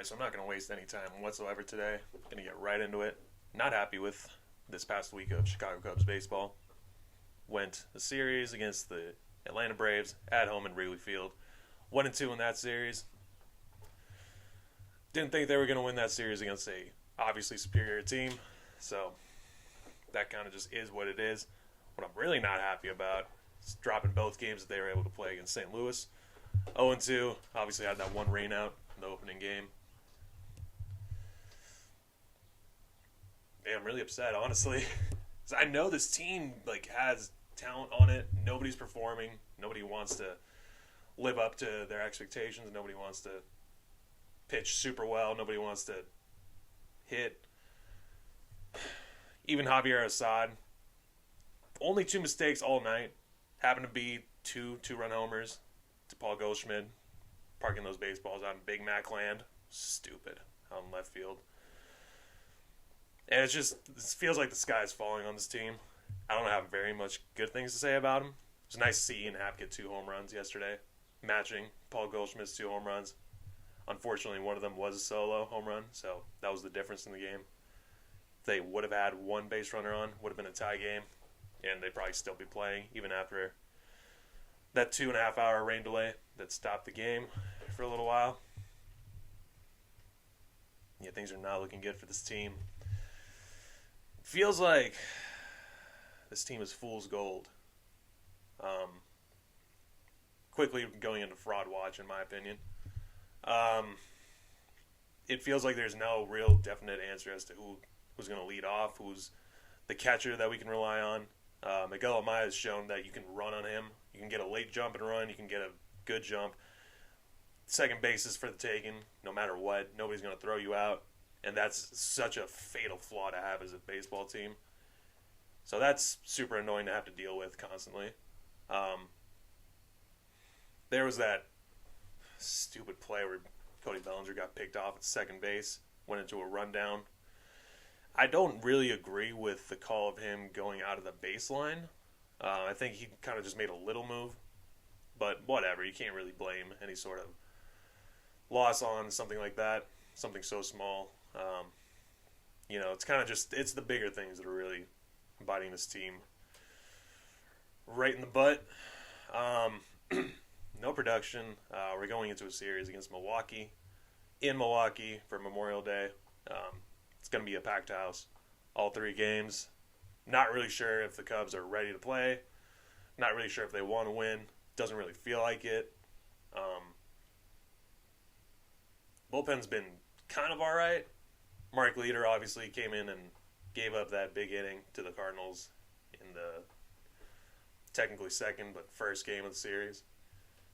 Alright, so I'm not going to waste any time whatsoever today. Going to get right into it. Not happy with this past week of Chicago Cubs baseball. Went a series against the Atlanta Braves at home in Wrigley Field. 1-2 in that series. Didn't think they were going to win that series against a obviously superior team. So that kind of just is what it is. What I'm really not happy about is dropping both games that they were able to play against St. Louis. 0-2. Obviously had that one rain out in the opening game. Yeah, I'm really upset, honestly. 'Cause I know this team has talent on it. Nobody's performing. Nobody wants to live up to their expectations. Nobody wants to pitch super well. Nobody wants to hit. Even Javier Assad. Only 2 mistakes all night. Happened to be two-run homers to Paul Goldschmidt. Parking those baseballs out in Big Mac land. Stupid. Out in left field. And it feels like the sky is falling on this team. I don't have very much good things to say about him. It was nice to see Ian Happ get 2 home runs yesterday, matching Paul Goldschmidt's 2 home runs. Unfortunately, one of them was a solo home run, so that was the difference in the game. If they would have had 1 base runner on, would have been a tie game, and they'd probably still be playing, even after that 2.5-hour rain delay that stopped the game for a little while. Yeah, things are not looking good for this team. Feels like this team is fool's gold. Quickly going into fraud watch, in my opinion. It feels like there's no real definite answer as to who's going to lead off, who's the catcher that we can rely on. Miguel Amaya has shown that you can run on him. You can get a late jump and run. You can get a good jump. Second base is for the taking, no matter what. Nobody's going to throw you out. And that's such a fatal flaw to have as a baseball team. So that's super annoying to have to deal with constantly. There was that stupid play where Cody Bellinger got picked off at second base, went into a rundown. I don't really agree with the call of him going out of the baseline. I think he kind of just made a little move. But whatever, you can't really blame any sort of loss on something like that, something so small. It's kind of it's the bigger things that are really biting this team right in the butt. No production. We're going into a series against Milwaukee, in Milwaukee for Memorial Day. It's going to be a packed house, all 3 games. Not really sure if the Cubs are ready to play. Not really sure if they want to win. Doesn't really feel like it. Bullpen's been kind of all right. Mark Leader obviously came in and gave up that big inning to the Cardinals in the technically second but first game of the series.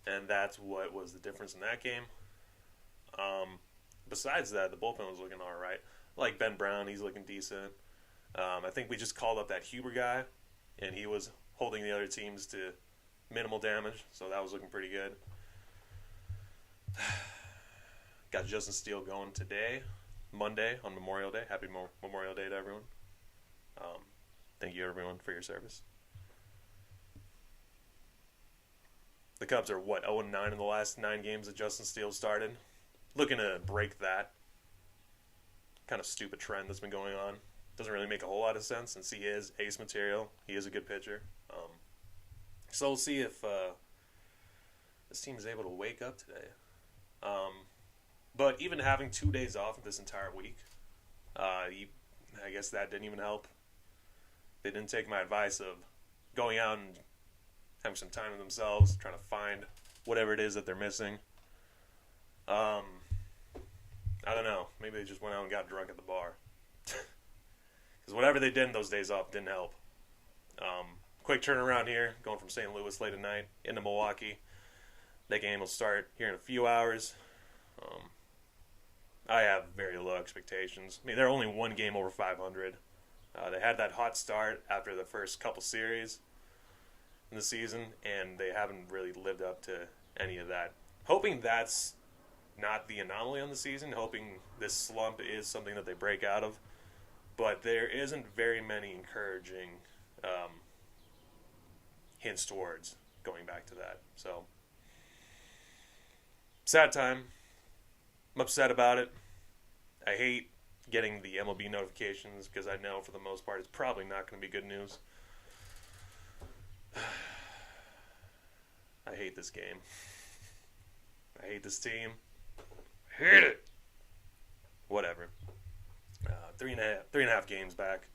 And that's what was the difference in that game. Besides that, the bullpen was looking all right. Like Ben Brown, he's looking decent. I think we just called up that Huber guy, and he was holding the other teams to minimal damage, so that was looking pretty good. Got Justin Steele going today, Monday on Memorial Day. Happy Memorial Day to everyone. Thank you, everyone, for your service. The Cubs are, 0-9 in the last 9 games that Justin Steele started. Looking to break that kind of stupid trend that's been going on. Doesn't really make a whole lot of sense since he is ace material. He is a good pitcher. So we'll see if this team is able to wake up today. But even having 2 days off this entire week, I guess that didn't even help. They didn't take my advice of going out and having some time to themselves, trying to find whatever it is that they're missing. I don't know. Maybe they just went out and got drunk at the bar. Because whatever they did in those days off didn't help. Quick turnaround here, going from St. Louis late at night into Milwaukee. That game will start here in a few hours. I have very low expectations. I mean, they're only 1 game over 500. They had that hot start after the first couple series in the season, and they haven't really lived up to any of that. Hoping that's not the anomaly on the season, hoping this slump is something that they break out of, but there isn't very many encouraging hints towards going back to that. So, sad time. I'm upset about it. I hate getting the MLB notifications because I know for the most part it's probably not going to be good news. I hate this game. I hate this team. I hate it. Whatever. 3.5 games back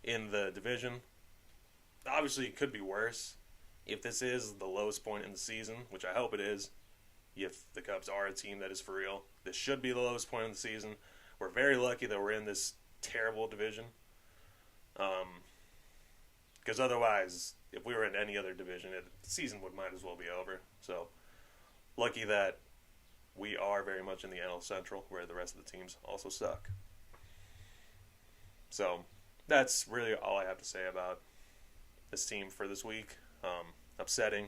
in the division. Obviously, it could be worse. If this is the lowest point in the season, which I hope it is, if the Cubs are a team that is for real, this should be the lowest point in the season. We're very lucky that we're in this terrible division. Because otherwise, if we were in any other division, the season might as well be over. So, lucky that we are very much in the NL Central, where the rest of the teams also suck. So, that's really all I have to say about this team for this week. Upsetting.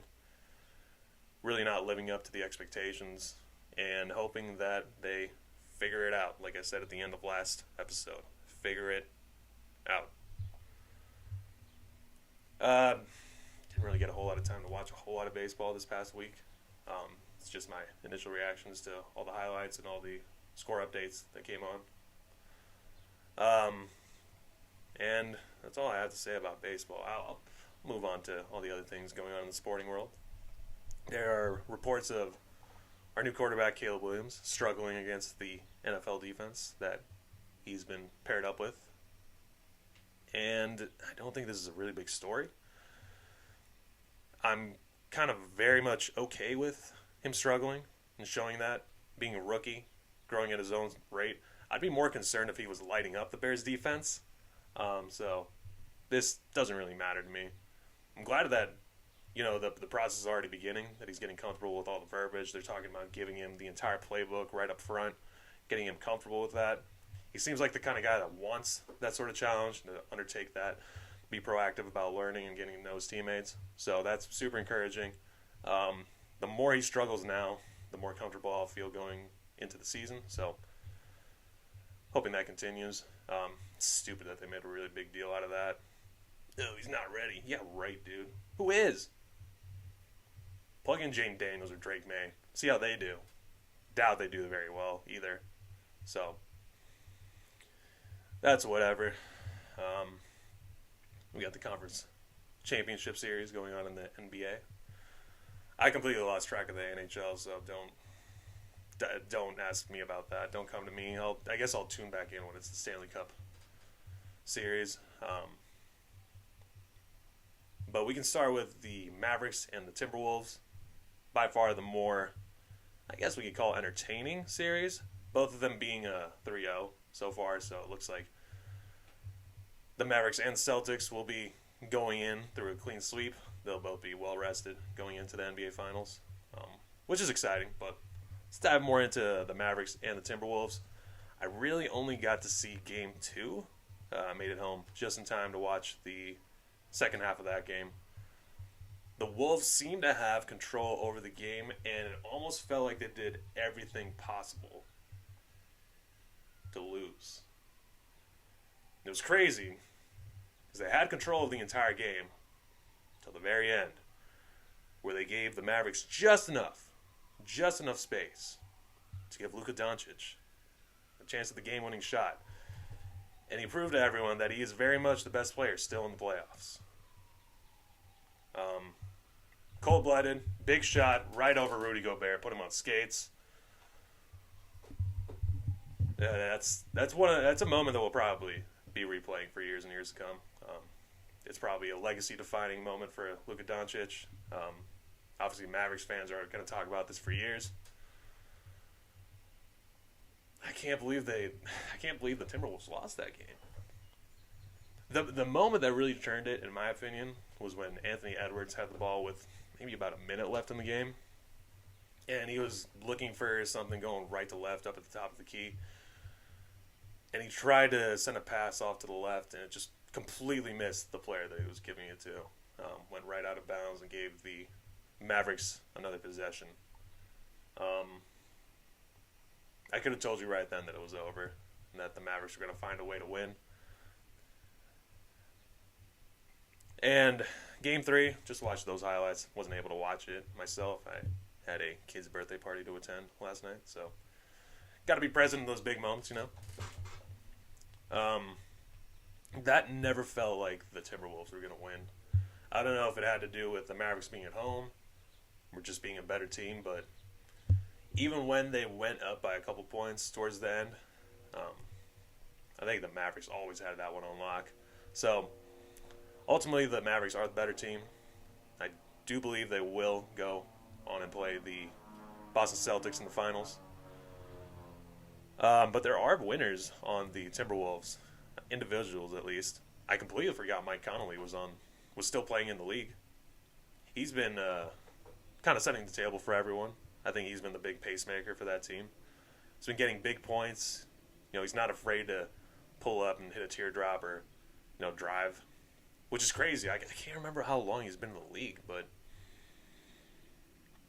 Really not living up to the expectations, and hoping that they figure it out, like I said at the end of last episode. Figure it out. Didn't really get a whole lot of time to watch a whole lot of baseball this past week. It's just my initial reactions to all the highlights and all the score updates that came on. And that's all I have to say about baseball. I'll move on to all the other things going on in the sporting world. There are reports of our new quarterback, Caleb Williams, struggling against the NFL defense that he's been paired up with. And I don't think this is a really big story. I'm kind of very much okay with him struggling and showing that, being a rookie, growing at his own rate. I'd be more concerned if he was lighting up the Bears defense. So this doesn't really matter to me. I'm glad that, the process is already beginning, that he's getting comfortable with all the verbiage. They're talking about giving him the entire playbook right up front, getting him comfortable with that. He seems like the kind of guy that wants that sort of challenge, to undertake that, be proactive about learning and getting to know his teammates. So that's super encouraging. The more he struggles now, the more comfortable I'll feel going into the season. So hoping that continues. It's stupid that they made a really big deal out of that. Oh, he's not ready. Yeah, right, dude. Who is? Plug in Jane Daniels or Drake May. See how they do. Doubt they do very well either. So that's whatever. We got the conference championship series going on in the NBA. I completely lost track of the NHL, so don't ask me about that. Don't come to me. I guess I'll tune back in when it's the Stanley Cup series. But we can start with the Mavericks and the Timberwolves. By far the more, I guess we could call entertaining series. Both of them being a 3-0 so far, so it looks like the Mavericks and Celtics will be going in through a clean sweep. They'll both be well rested going into the NBA Finals, which is exciting. But let's dive more into the Mavericks and the Timberwolves. I really only got to see Game 2. I made it home just in time to watch the second half of that game. The Wolves seemed to have control over the game, and it almost felt like they did everything possible to lose. It was crazy because they had control of the entire game till the very end, where they gave the Mavericks just enough space to give Luka Doncic a chance at the game-winning shot. And he proved to everyone that he is very much the best player still in the playoffs. Cold-blooded, big shot right over Rudy Gobert, put him on skates. That's a moment that we'll probably be replaying for years and years to come. It's probably a legacy-defining moment for Luka Doncic. Obviously, Mavericks fans are going to talk about this for years. I can't believe the Timberwolves lost that game. The moment that really turned it, in my opinion, was when Anthony Edwards had the ball with maybe about a minute left in the game, and he was looking for something going right to left up at the top of the key, and he tried to send a pass off to the left, and it just completely missed the player that he was giving it to. Went right out of bounds and gave the Mavericks another possession. I could have told you right then that it was over and that the Mavericks were going to find a way to win. And Game 3, just watched those highlights. Wasn't able to watch it myself. I had a kid's birthday party to attend last night, so got to be present in those big moments, you know. Um, that never felt like the Timberwolves were going to win. I don't know if it had to do with the Mavericks being at home or just being a better team, but even when they went up by a couple points towards the end, um, I think the Mavericks always had that one on lock. So ultimately, the Mavericks are the better team. I do believe they will go on and play the Boston Celtics in the finals. But there are winners on the Timberwolves, individuals at least. I completely forgot Mike Conley was still playing in the league. He's been kind of setting the table for everyone. I think he's been the big pacemaker for that team. He's been getting big points. You know, he's not afraid to pull up and hit a teardrop or, drive, which is crazy. I can't remember how long he's been in the league, but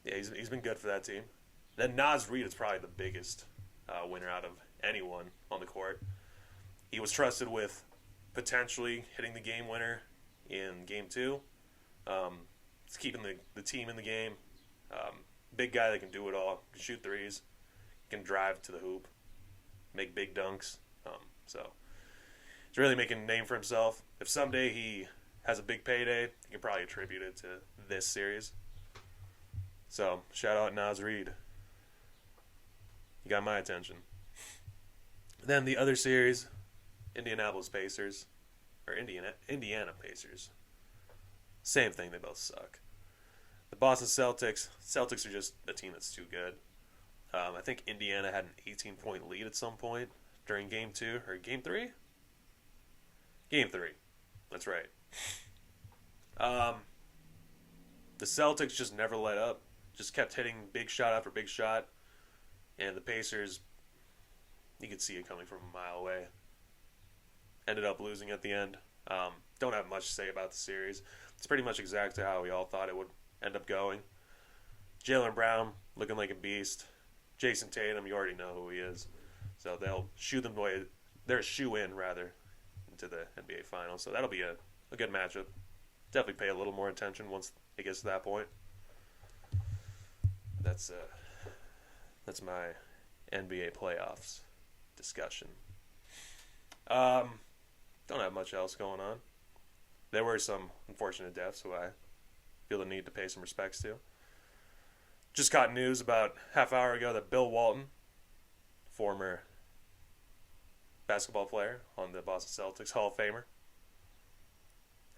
yeah, he's been good for that team. Then Naz Reid is probably the biggest winner out of anyone on the court. He was trusted with potentially hitting the game winner in Game 2. It's keeping the team in the game. Big guy that can do it all. Can shoot threes. Can drive to the hoop. Make big dunks. So he's really making a name for himself. If someday he has a big payday, you can probably attribute it to this series. So shout out Naz Reid. You got my attention. Then the other series, Indianapolis Pacers, or Indiana Pacers. Same thing, they both suck. The Boston Celtics are just a team that's too good. I think Indiana had an 18-point lead at some point during Game 2, or Game 3? Game 3, that's right. The Celtics just never let up, just kept hitting big shot after big shot, and the Pacers, you could see it coming from a mile away. Ended up losing at the end. Don't have much to say about the series. It's pretty much exactly how we all thought it would end up going. Jaylen Brown looking like a beast. Jason Tatum, you already know who he is. So they'll shoo them away. They're a shoe-in, rather, into the NBA Finals. So that'll be a good matchup. Definitely pay a little more attention once it gets to that point. That's my NBA playoffs discussion. Don't have much else going on. There were some unfortunate deaths who I feel the need to pay some respects to. Just got news about half hour ago that Bill Walton, former basketball player on the Boston Celtics, Hall of Famer,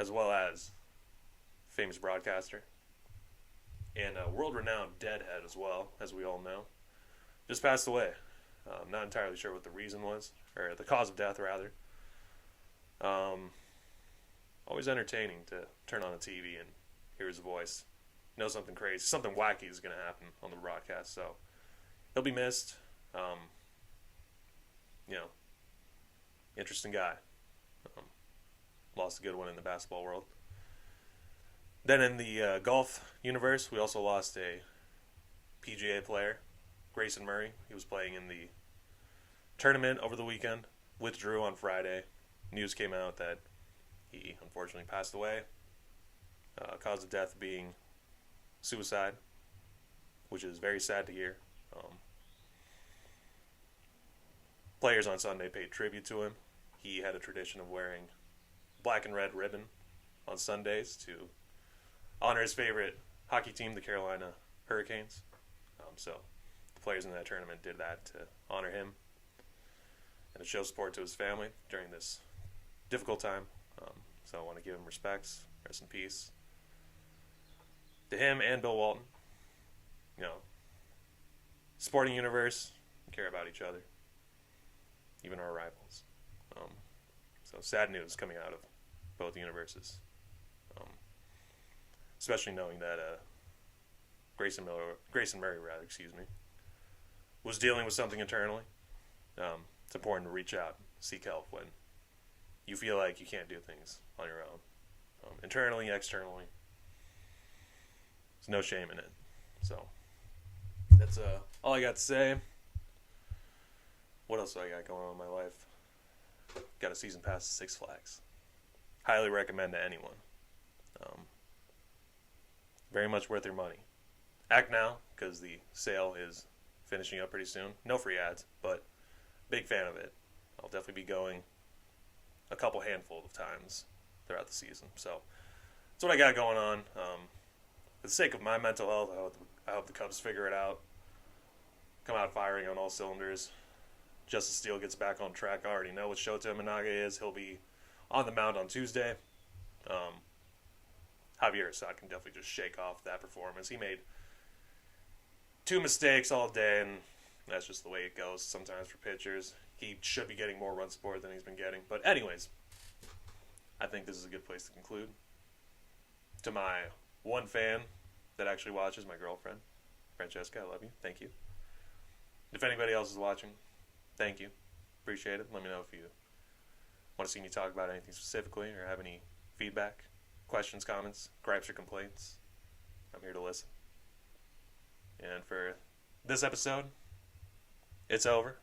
as well as famous broadcaster, and a world-renowned deadhead as well, as we all know, just passed away. I'm not entirely sure what the reason was, or the cause of death, rather. Always entertaining to turn on the TV and hear his voice. Know something crazy, something wacky is going to happen on the broadcast. So he'll be missed. Interesting guy. Lost a good one in the basketball world. Then in the golf universe, we also lost a PGA player, Grayson Murray. He was playing in the tournament over the weekend. Withdrew on Friday. News came out that he unfortunately passed away. Cause of death being suicide, which is very sad to hear. Players on Sunday paid tribute to him. He had a tradition of wearing black and red ribbon on Sundays to honor his favorite hockey team, the Carolina Hurricanes. So the players in that tournament did that to honor him and to show support to his family during this difficult time. So I want to give him respects. Rest in peace to him and Bill Walton. Sporting universe, care about each other, even our rivals. So sad news coming out of both universes, especially knowing that Grayson Murray, was dealing with something internally. It's important to reach out, seek help when you feel like you can't do things on your own, internally, externally. There's no shame in it. So that's all I got to say. What else do I got going on in my life? Got a season pass to Six Flags. Highly recommend to anyone. Very much worth your money. Act now, because the sale is finishing up pretty soon. No free ads, but big fan of it. I'll definitely be going a couple handful of times throughout the season. So that's what I got going on. For the sake of my mental health, I hope the Cubs figure it out. Come out firing on all cylinders. Justice Steele gets back on track. I already know what Shota Imanaga is. He'll be on the mound on Tuesday. Javier Assad can definitely just shake off that performance. He made 2 mistakes all day, and that's just the way it goes sometimes for pitchers. He should be getting more run support than he's been getting. But anyways, I think this is a good place to conclude. To my one fan that actually watches, my girlfriend, Francesca, I love you. Thank you. If anybody else is watching, thank you. Appreciate it. Let me know if you want to see me talk about anything specifically or have any feedback, questions, comments, gripes, or complaints. I'm here to listen. And for this episode, it's over.